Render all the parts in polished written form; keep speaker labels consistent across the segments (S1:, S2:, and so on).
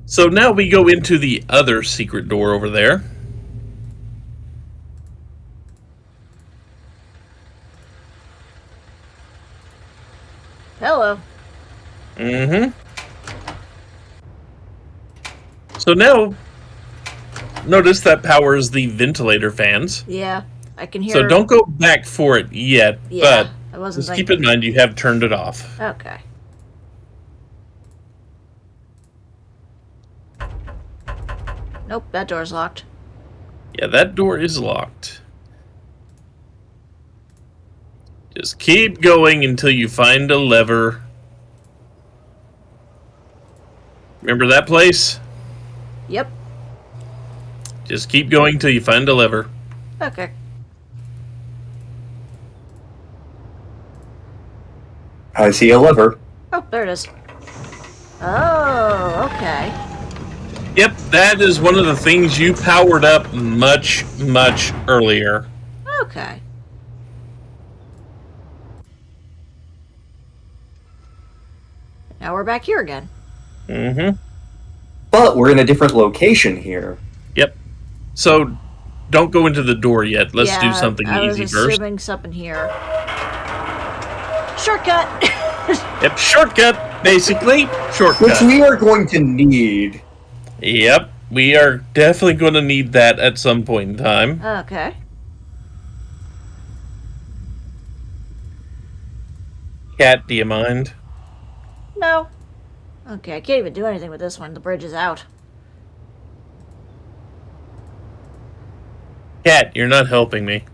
S1: So now we go into the other secret door over there.
S2: Hello.
S1: Mm-hmm. So now, notice that powers the ventilator fans.
S2: Yeah, I can hear.
S1: So don't go back for it yet,
S2: Yeah,
S1: but
S2: I wasn't
S1: just
S2: thinking.
S1: keep in mind you have turned it off.
S2: Okay. Nope, that door's locked.
S1: Yeah, that door is locked. Just keep going until you find a lever. Remember that place?
S2: Yep.
S1: Just keep going till you find a lever.
S2: Okay.
S3: I see a lever.
S2: Oh, there it is. Oh, okay.
S1: Yep, that is one of the things you powered up much, much earlier.
S2: Okay. Now we're back here again.
S1: Mm-hmm.
S3: But we're in a different location here.
S1: Yep. So don't go into the door yet. Let's do something
S2: I
S1: easy
S2: was
S1: first.
S2: assuming something here. Shortcut!
S1: Yep, shortcut, basically. Shortcut.
S3: Which we are going to need.
S1: Yep, we are definitely going to need that at some point in time.
S2: Okay.
S1: Cat, do you mind?
S2: No. Okay, I can't even do anything with this one. The bridge is out.
S1: Cat, you're not helping me.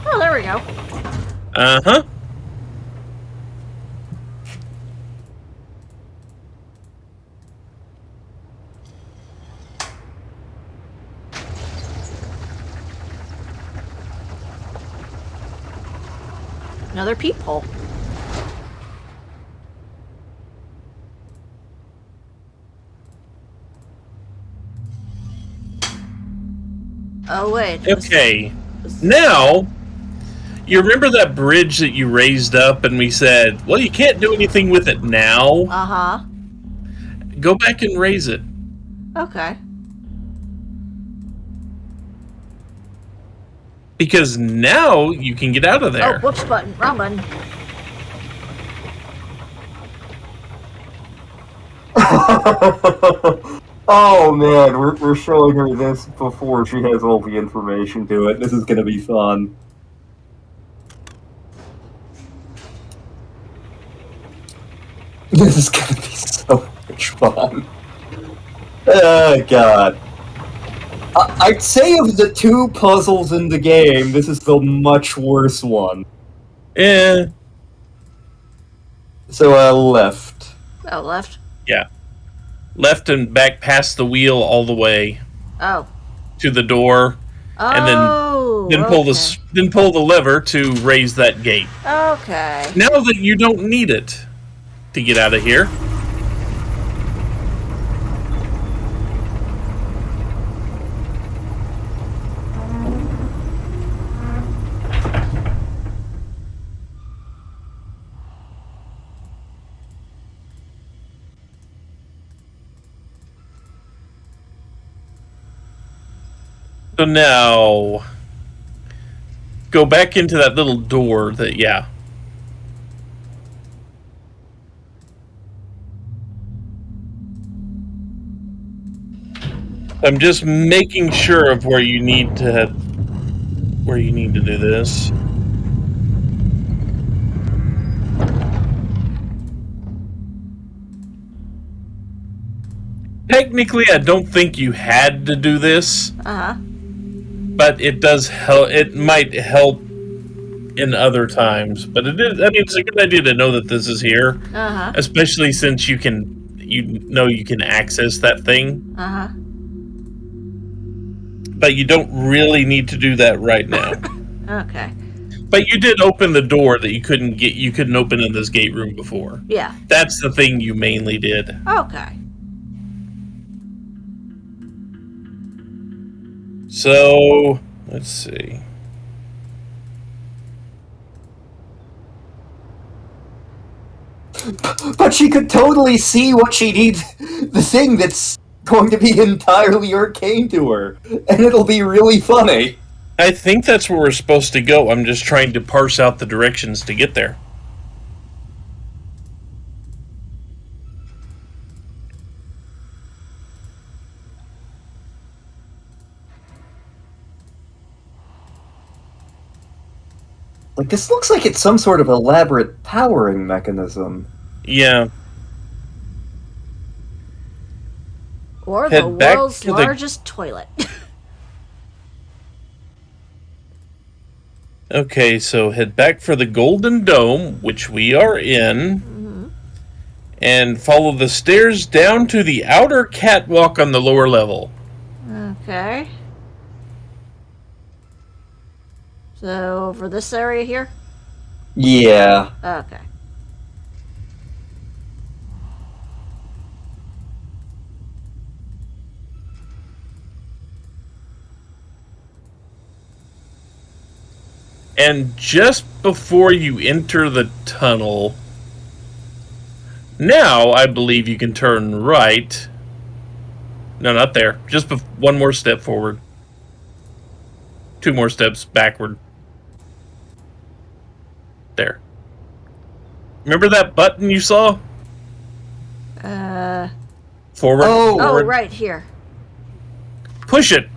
S2: Oh, there we go.
S1: Uh-huh.
S2: Another peephole. Oh, wait.
S1: Okay. Now, you remember that bridge that you raised up and we said, well, you can't do anything with it now?
S2: Uh-huh.
S1: Go back and raise it.
S2: Okay.
S1: Because now you can get out of there.
S2: Oh, whoops button. Wrong button.
S3: Oh man, we're showing her this before she has all the information to it. This is gonna be fun. This is gonna be so much fun. Oh god. I'd say of the two puzzles in the game, this is the much worse one.
S1: Yeah.
S3: So, left.
S2: Oh, left.
S1: Yeah. Left and back past the wheel all the way
S2: Oh.
S1: to the door, and then pull the lever to raise that gate.
S2: Okay.
S1: Now that you don't need it to get out of here. So now, go back into that little door that, yeah. I'm just making sure of where you need to do this. Technically, I don't think you had to do this.
S2: Uh-huh.
S1: But it does help. It might help in other times, but it is. I mean, it's a good idea to know that this is here, especially since you can access that thing. But you don't really need to do that right now.
S2: Okay.
S1: But you did open the door that you couldn't open in this gate room before.
S2: Yeah.
S1: That's the thing you mainly did.
S2: Okay.
S1: So, let's see.
S3: But she could totally see what she needs, the thing that's going to be entirely arcane to her, and it'll be really funny.
S1: I think that's where we're supposed to go. I'm just trying to parse out the directions to get there.
S3: Like, this looks like it's some sort of elaborate powering mechanism.
S1: Yeah.
S2: Or
S1: Head
S2: the
S1: back
S2: world's
S1: to the-
S2: largest toilet.
S1: Okay, so head back for the Golden Dome, which we are in, and follow the stairs down to the outer catwalk on the lower level.
S2: Okay. So, for this area here?
S3: Yeah.
S2: Okay.
S1: And just before you enter the tunnel, now I believe you can turn right. No, not there. Just one more step forward. 2 more steps backward. There. Remember that button you saw? Forward.
S3: Oh.
S2: Oh,
S1: Forward.
S2: right here.
S1: Push it.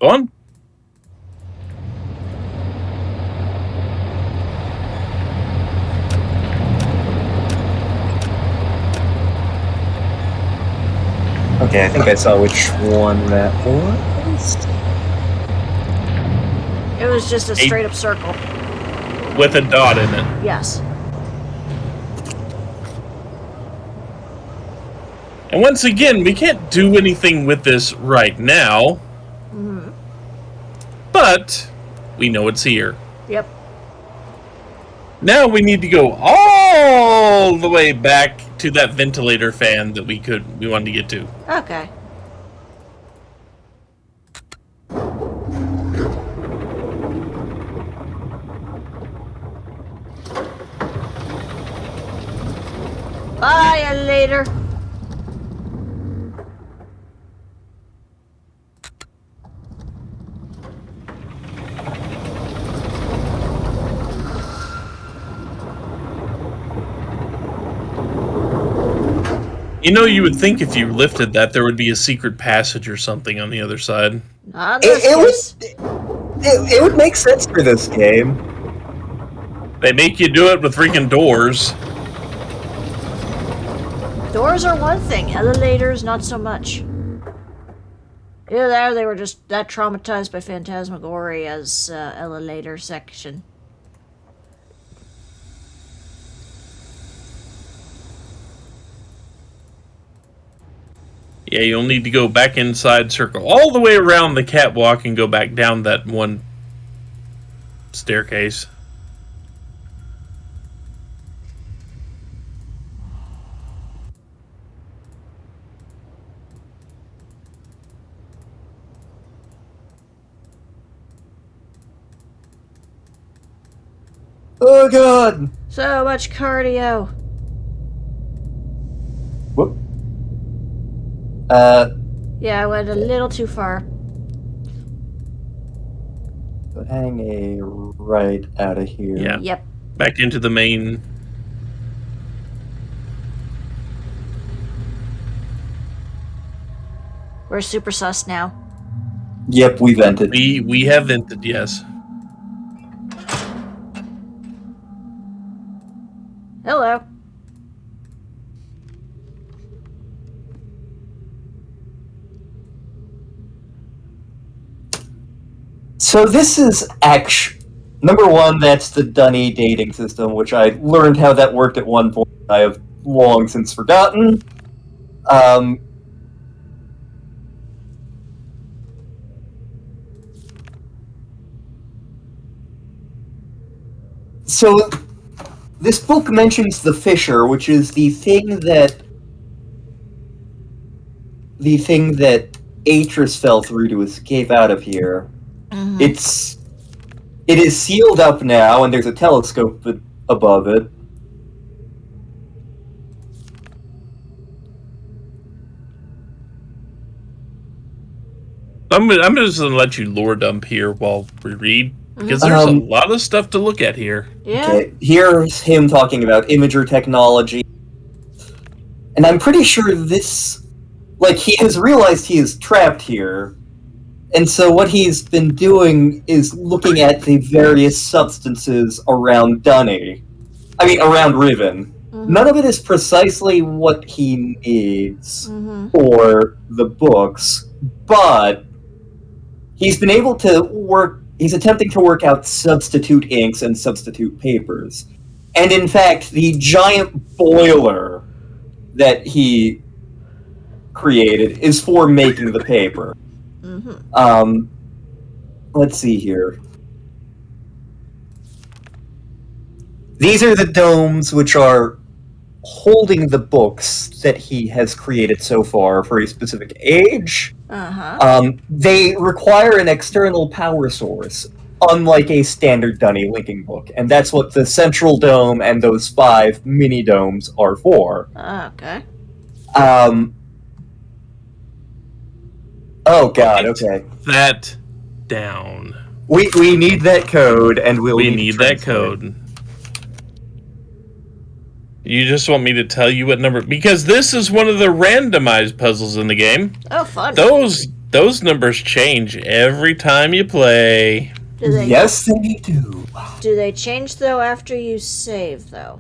S1: Go on.
S3: Okay, I think I saw which one that was.
S2: It was just a straight up circle.
S1: With a dot in it.
S2: Yes.
S1: And once again, we can't do anything with this right now. But we know it's here.
S2: Yep.
S1: Now we need to go all the way back to that ventilator fan that we wanted to get to.
S2: Okay. Bye, later.
S1: You know, you would think if you lifted that, there would be a secret passage or something on the other side.
S2: Not this case.
S3: It would make sense for this game.
S1: They make you do it with freaking doors.
S2: Doors are one thing, elevators not so much. Either that or they were just that traumatized by Phantasmagoria's elevator section.
S1: Yeah, you'll need to go back inside, circle all the way around the catwalk, and go back down that one staircase.
S3: Oh god!
S2: So much cardio.
S3: Whoop.
S2: Yeah, I went a little too far.
S3: Hang a right out of here.
S1: Yeah.
S2: Yep.
S1: Back into the main.
S2: We're super sus now.
S3: Yep, we vented.
S1: We have vented, yes.
S2: Hello.
S3: So this is number one, that's the Dunny dating system, which I learned how that worked at one point. I have long since forgotten. So, this book mentions the fissure, which is the thing that Atris fell through to escape out of here.
S2: Mm-hmm.
S3: It is sealed up now, and there's a telescope above it.
S1: I'm just going to let you lore dump here while we read, because there's a lot of stuff to look at here.
S2: Yeah.
S3: Okay, here's him talking about imager technology. And I'm pretty sure this... Like, he has realized he is trapped here. And so what he's been doing is looking at the various substances around around Riven.
S2: Mm-hmm.
S3: None of it is precisely what he needs for the books, but he's been able to he's attempting to work out substitute inks and substitute papers. And in fact, the giant boiler that he created is for making the paper. Let's see here. These are the domes which are holding the books that he has created so far for a specific age. They require an external power source, unlike a standard Dunny linking book, and that's what the central dome and those 5 mini domes are for.
S2: Okay.
S3: Oh god, okay.
S1: That down.
S3: We need that code, and we
S1: need that code. You just want me to tell you what number? Because this is one of the randomized puzzles in the game.
S2: Oh, fun.
S1: Those numbers change every time you play.
S3: Yes, they do.
S2: Do they change, though, after you save, though?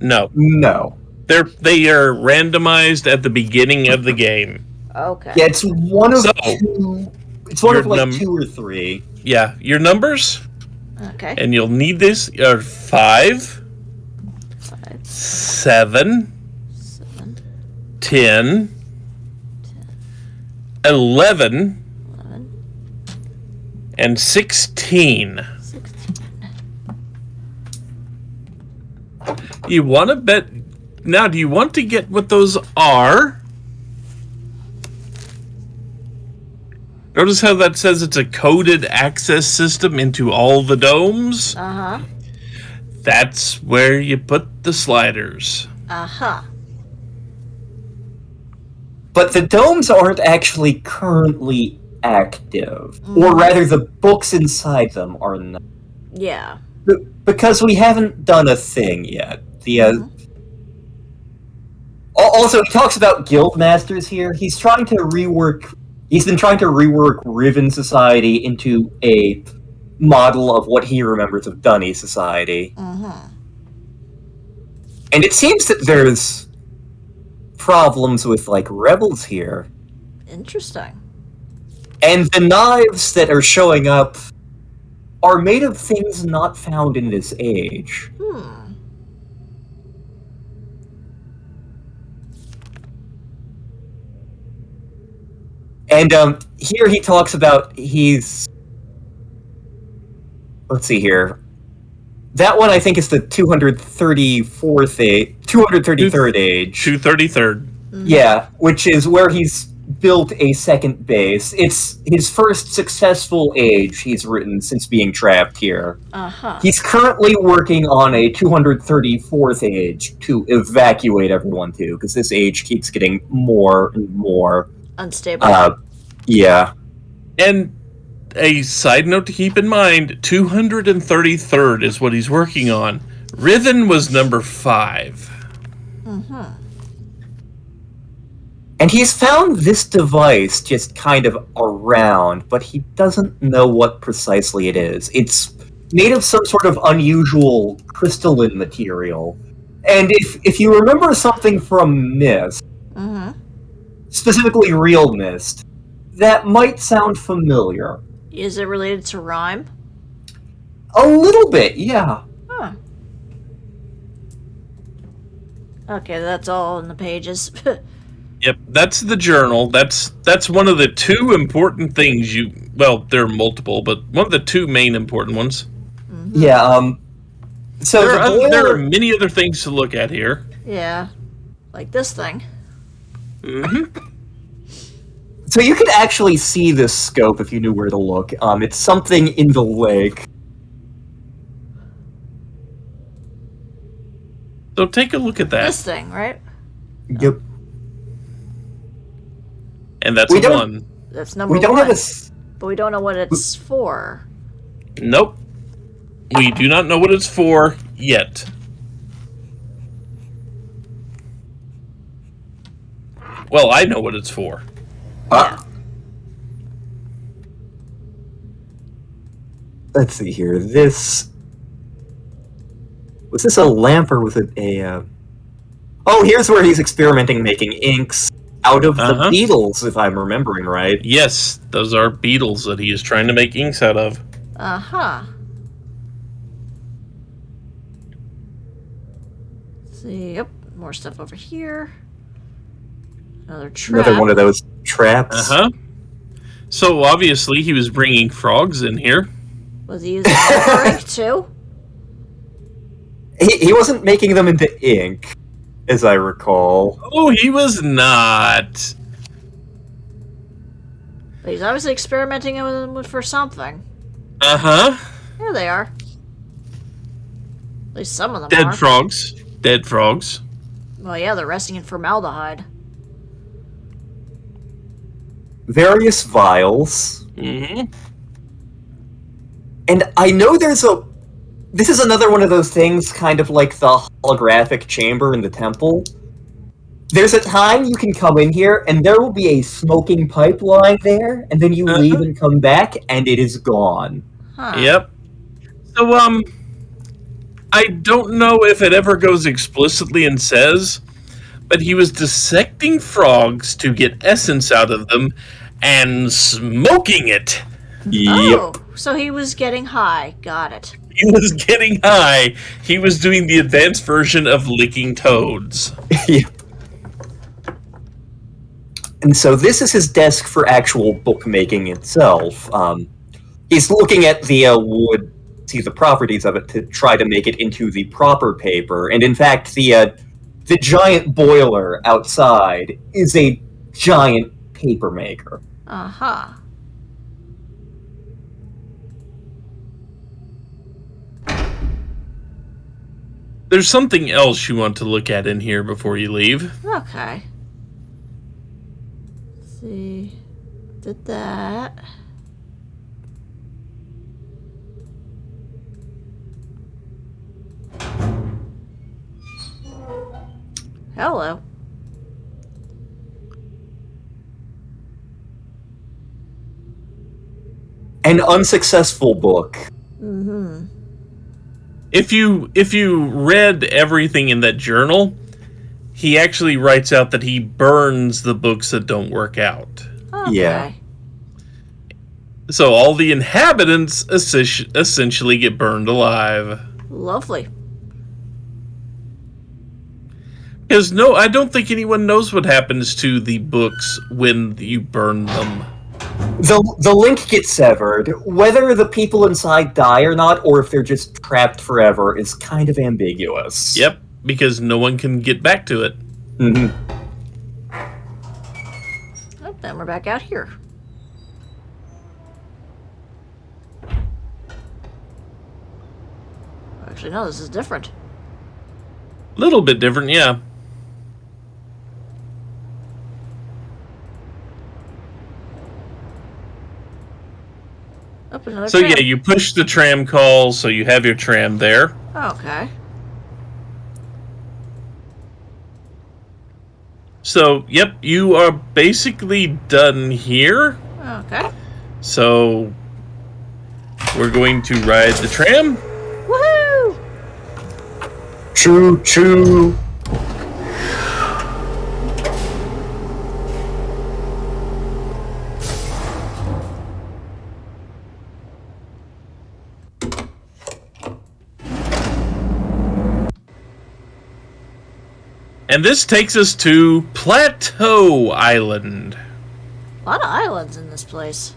S1: No.
S3: No.
S1: They are randomized at the beginning of the game.
S2: Okay.
S3: Yeah, it's one of two. It's one of like 2 or 3.
S1: Yeah, your numbers.
S2: Okay.
S1: And you'll need this are 5, 7, 10, 11, and 16. You want to bet now? Do you want to get what those are? Notice how that says it's a coded access system into all the domes? That's where you put the sliders.
S3: But the domes aren't actually currently active. Or rather, the books inside them are not.
S2: Yeah.
S3: Because we haven't done a thing yet. Also, he talks about guild masters here. He's been trying to rework Riven Society into a model of what he remembers of Dunny Society. And it seems that there's problems with, like, rebels here.
S2: Interesting.
S3: And the knives that are showing up are made of things not found in this age. And here he talks about let's see here. That one I think is the 233rd age.
S1: 233rd.
S3: Yeah, which is where he's built a second base. It's his first successful age he's written since being trapped here. He's currently working on a 234th age to evacuate everyone to, because this age keeps getting more and more
S2: unstable.
S3: Yeah.
S1: And a side note to keep in mind, 233rd is what he's working on. Riven was number 5.
S3: And he's found this device just kind of around, but he doesn't know what precisely it is. It's made of some sort of unusual crystalline material. And if you remember something from Mist, specifically Real Mist, that might sound familiar.
S2: Is it related to rhyme?
S3: A little bit, yeah.
S2: Okay, that's all in the pages.
S1: Yep, that's the journal. That's one of the 2 important things well, there are multiple, but one of the 2 main important ones.
S3: Yeah, So
S1: there are many other things to look at here.
S2: Yeah. Like this thing.
S1: Mm-hmm.
S3: So you could actually see this scope if you knew where to look. It's something in the lake.
S1: So take a look at that.
S2: This thing, right?
S3: Yep.
S1: And that's a 1.
S2: That's number
S3: we don't
S2: 1.
S3: Have
S2: but we don't know what it's for.
S1: Nope. We do not know what it's for yet. Well, I know what it's for.
S3: Let's see here. Was this a lamp or was it a? Oh, here's where he's experimenting, making inks out of the beetles, if I'm remembering right.
S1: Yes, those are beetles that he is trying to make inks out of.
S2: See, yep, more stuff over here. Another trap.
S3: Another one of those traps.
S1: So obviously he was bringing frogs in here.
S2: Was he using ink too?
S3: He wasn't making them into ink, as I recall.
S1: Oh, he was not.
S2: But he's obviously experimenting with them for something.
S1: There
S2: they are. At least some of them
S1: are. Dead frogs.
S2: Well, yeah, they're resting in formaldehyde.
S3: Various vials.
S1: Mm-hmm.
S3: And I know this is another one of those things, kind of like the holographic chamber in the temple. There's a time you can come in here, and there will be a smoking pipeline there, and then you leave and come back, and it is gone.
S1: Yep. So, I don't know if it ever goes explicitly and says, but he was dissecting frogs to get essence out of them and smoking it.
S3: Yep.
S2: Oh, so he was getting high. Got it.
S1: He was getting high. He was doing the advanced version of licking toads.
S3: Yep. And so this is his desk for actual bookmaking itself. He's looking at the wood, see the properties of it, to try to make it into the proper paper. And in fact, the giant boiler outside is a giant paper maker.
S1: There's something else you want to look at in here before you leave.
S2: Okay. Let's see. Did that. Hello.
S3: An unsuccessful book.
S2: Mm-hmm.
S1: If you read everything in that journal, he actually writes out that he burns the books that don't work out.
S2: Okay.
S3: Yeah.
S1: So all the inhabitants essentially get burned alive.
S2: Lovely.
S1: Because I don't think anyone knows what happens to the books when you burn them.
S3: The link gets severed. Whether the people inside die or not, or if they're just trapped forever, is kind of ambiguous.
S1: Yep, because no one can get back to it.
S3: Mm-hmm.
S2: Oh, then we're back out here. Actually, no, this is different.
S1: Little bit different, yeah. So
S2: tram.
S1: Yeah, you push the tram call, so you have your tram there.
S2: Okay.
S1: So, yep, you are basically done here.
S2: Okay.
S1: So, we're going to ride the tram.
S2: Woohoo!
S3: Choo choo.
S1: And this takes us to Plateau Island.
S2: A lot of islands in this place.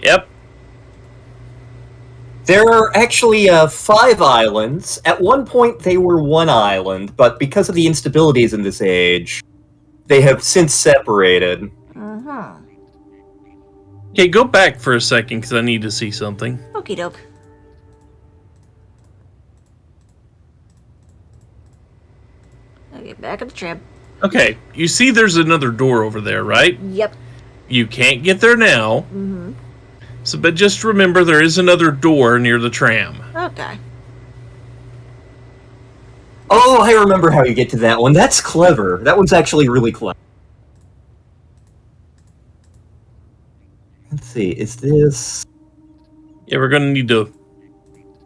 S1: Yep.
S3: There are actually 5 islands. At one point, they were 1 island, but because of the instabilities in this age, they have since separated.
S2: Uh-huh.
S1: Okay, go back for a second, because I need to see something.
S2: Okie doke. Okay, back at the tram.
S1: Okay, you see there's another door over there, right?
S2: Yep.
S1: You can't get there now.
S2: Mm-hmm.
S1: So, but just remember there is another door near the tram.
S2: Okay.
S3: Oh, I remember how you get to that one. That's clever. That one's actually really clever. Let's see, is this...
S1: Yeah, we're going to need to...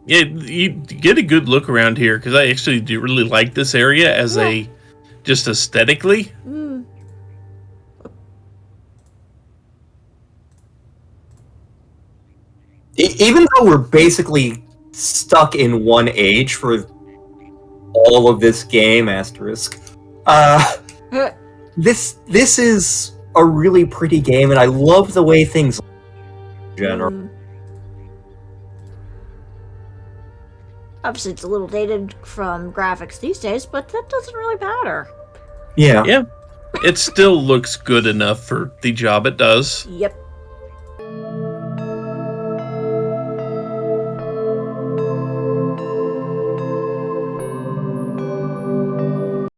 S1: Yeah, you get a good look around here, because I actually do really like this area as a... Just aesthetically.
S2: Mm.
S3: Even though we're basically stuck in one age for all of this game, asterisk, this is a really pretty game, and I love the way things in general.
S2: Obviously, it's a little dated from graphics these days, but that doesn't really matter.
S3: Yeah.
S1: Yeah. It still looks good enough for the job it does.
S2: Yep.